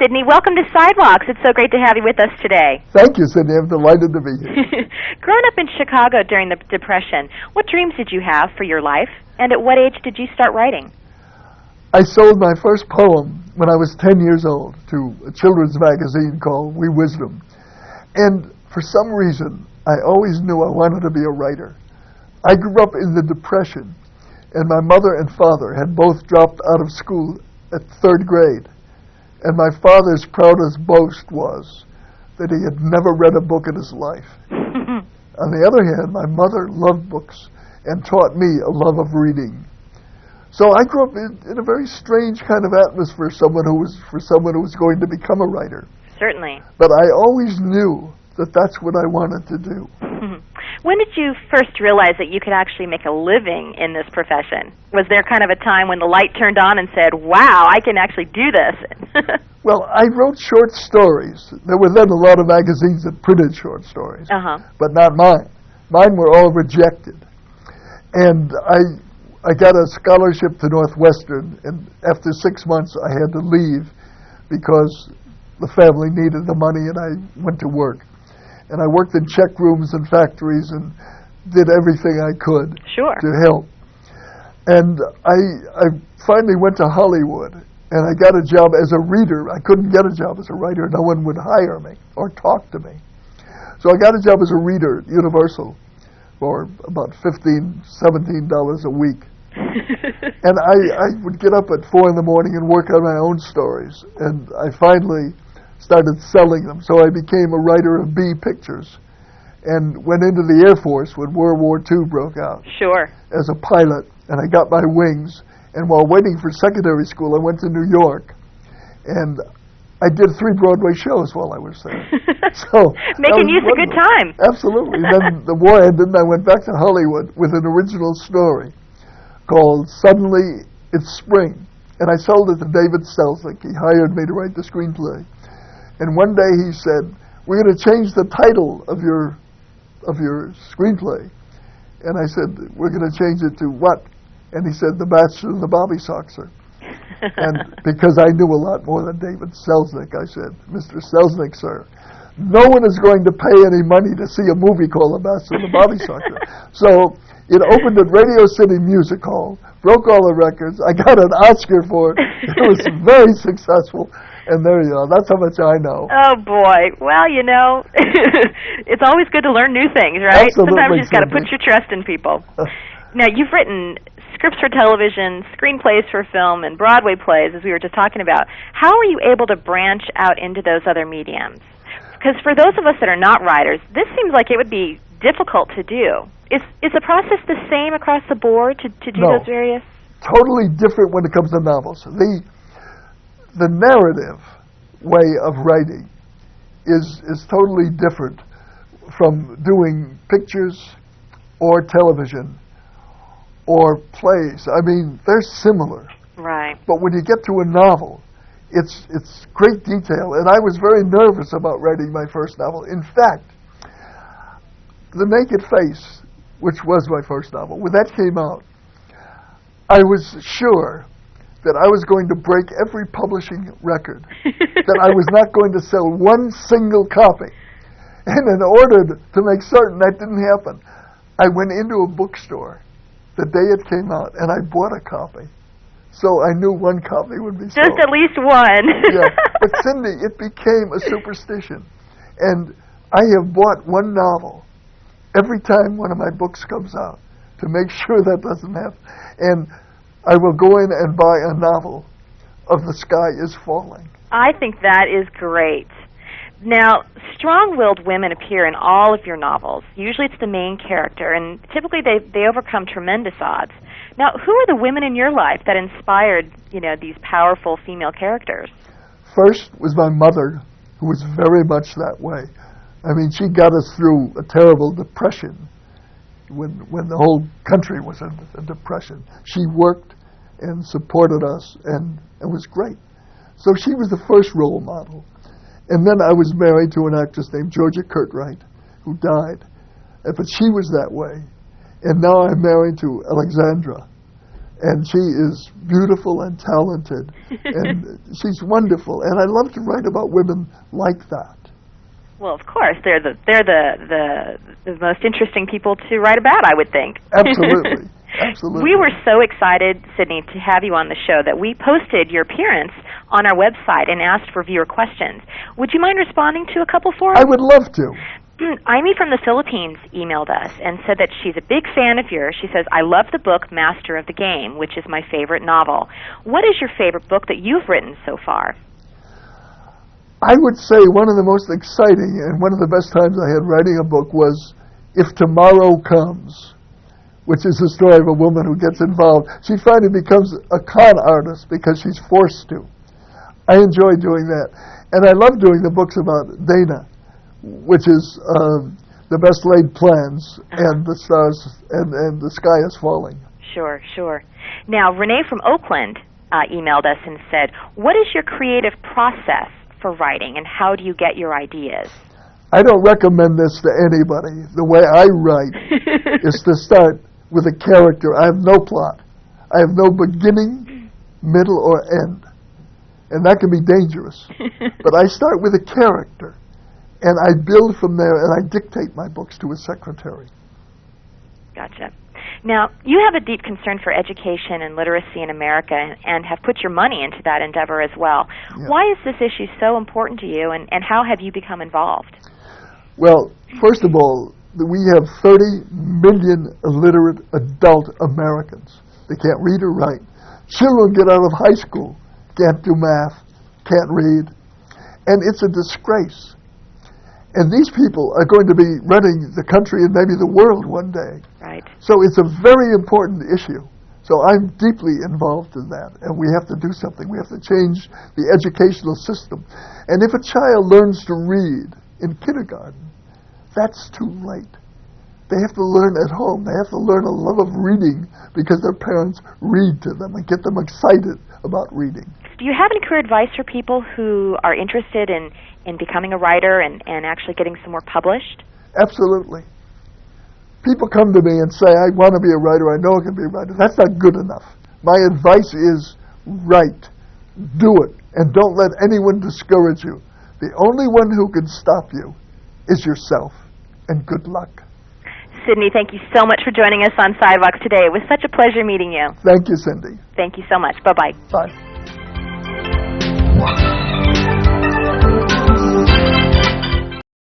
Sidney. Welcome to Sidewalks. It's so great to have you with us today. Thank you, Cindy. I'm delighted to be here. Growing up in Chicago during the Depression, what dreams did you have for your life, and at what age did you start writing? I sold my first poem when I was 10 years old to a children's magazine called We Wisdom. And for some reason, I always knew I wanted to be a writer. I grew up in the Depression, and my mother and father had both dropped out of school at 3rd grade. And my father's proudest boast was that he had never read a book in his life. On the other hand, my mother loved books and taught me a love of reading. So I grew up in a very strange kind of atmosphere for someone who was going to become a writer. Certainly. But I always knew that that's what I wanted to do. When did you first realize that you could actually make a living in this profession? Was there kind of a time when the light turned on and said, wow, I can actually do this? Well, I wrote short stories. There were then a lot of magazines that printed short stories, but not mine. Mine were all rejected. And I got a scholarship to Northwestern, and after 6 months I had to leave because the family needed the money, and I went to work. And I worked in check rooms and factories and did everything I could to help. And I finally went to Hollywood, and I got a job as a reader. I couldn't get a job as a writer. No one would hire me or talk to me. So I got a job as a reader at Universal for about $15, $17 a week. And I would get up at 4 in the morning and work on my own stories. And I finally started selling them. So I became a writer of B pictures and went into the Air Force when World War II broke out as a pilot. And I got my wings. And while waiting for secondary school, I went to New York. And I did 3 Broadway shows while I was there. So making use of good time. Absolutely. Then the war ended, and I went back to Hollywood with an original story called Suddenly It's Spring. And I sold it to David Selznick. He hired me to write the screenplay. And one day he said, we're going to change the title of your screenplay. And I said, we're going to change it to what? And he said, The Bachelor and the Bobby Soxer. And because I knew a lot more than David Selznick, I said, Mr. Selznick, sir, no one is going to pay any money to see a movie called The Bachelor and the Bobby Soxer. So it opened at Radio City Music Hall, broke all the records. I got an Oscar for it. It was very successful. And there you go. That's how much I know. Oh, boy. Well, you know, it's always good to learn new things, right? Absolutely. Sometimes you just got to put your trust in people. Now, you've written scripts for television, screenplays for film, and Broadway plays, as we were just talking about. How are you able to branch out into those other mediums? Because for those of us that are not writers, this seems like it would be difficult to do. Is the process the same across the board to do those various? Totally different when it comes to novels. The narrative way of writing is totally different from doing pictures or television or plays. I mean, they're similar. Right. But when you get to a novel, it's great detail. And I was very nervous about writing my first novel. In fact, The Naked Face, which was my first novel, when that came out, I was sure that I was going to break every publishing record, that I was not going to sell one single copy. And in order to make certain that didn't happen, I went into a bookstore the day it came out, and I bought a copy. So I knew one copy would be sold. Just at least one. Yeah. But Cindy, it became a superstition. And I have bought one novel every time one of my books comes out to make sure that doesn't happen. And I will go in and buy a novel of The Sky is Falling. I think that is great. Now, strong-willed women appear in all of your novels. Usually it's the main character, and typically they overcome tremendous odds. Now, who are the women in your life that inspired, these powerful female characters? First was my mother, who was very much that way. I mean, she got us through a terrible depression when the whole country was in a depression. She worked and supported us, and it was great. So she was the first role model. And then I was married to an actress named Georgia Curtwright, who died. But she was that way. And now I'm married to Alexandra. And she is beautiful and talented, and she's wonderful. And I love to write about women like that. Well, of course, they're the most interesting people to write about, I would think. Absolutely, absolutely. We were so excited, Sidney, to have you on the show that we posted your appearance on our website and asked for viewer questions. Would you mind responding to a couple for us? I would love to. Amy from the Philippines emailed us and said that she's a big fan of yours. She says, I love the book Master of the Game, which is my favorite novel. What is your favorite book that you've written so far? I would say one of the most exciting and one of the best times I had writing a book was If Tomorrow Comes, which is the story of a woman who gets involved. She finally becomes a con artist because she's forced to. I enjoy doing that. And I love doing the books about Dana, which is The Best Laid Plans and The Stars and The Sky is Falling. Sure, sure. Now, Renee from Oakland emailed us and said, what is your creative process for writing, and how do you get your ideas? I don't recommend this to anybody. The way I write is to start with a character. I have no plot. I have no beginning, middle, or end. And that can be dangerous. But I start with a character. And I build from there, and I dictate my books to a secretary. Gotcha. Now, you have a deep concern for education and literacy in America and have put your money into that endeavor as well. Yeah. Why is this issue so important to you, and how have you become involved? Well, first of all, we have 30 million illiterate adult Americans. They can't read or write. Children get out of high school, can't do math, can't read, and it's a disgrace. And these people are going to be running the country and maybe the world one day. Right. So it's a very important issue. So I'm deeply involved in that, and we have to do something. We have to change the educational system. And if a child learns to read in kindergarten, that's too late. They have to learn at home. They have to learn a love of reading because their parents read to them and get them excited about reading. Do you have any career advice for people who are interested in becoming a writer and actually getting some more published? Absolutely. People come to me and say, I want to be a writer, I know I can be a writer. That's not good enough. My advice is write, do it, and don't let anyone discourage you. The only one who can stop you is yourself, and good luck. Sidney, thank you so much for joining us on Sidewalks today. It was such a pleasure meeting you. Thank you, Cindy. Thank you so much. Bye-bye. Bye.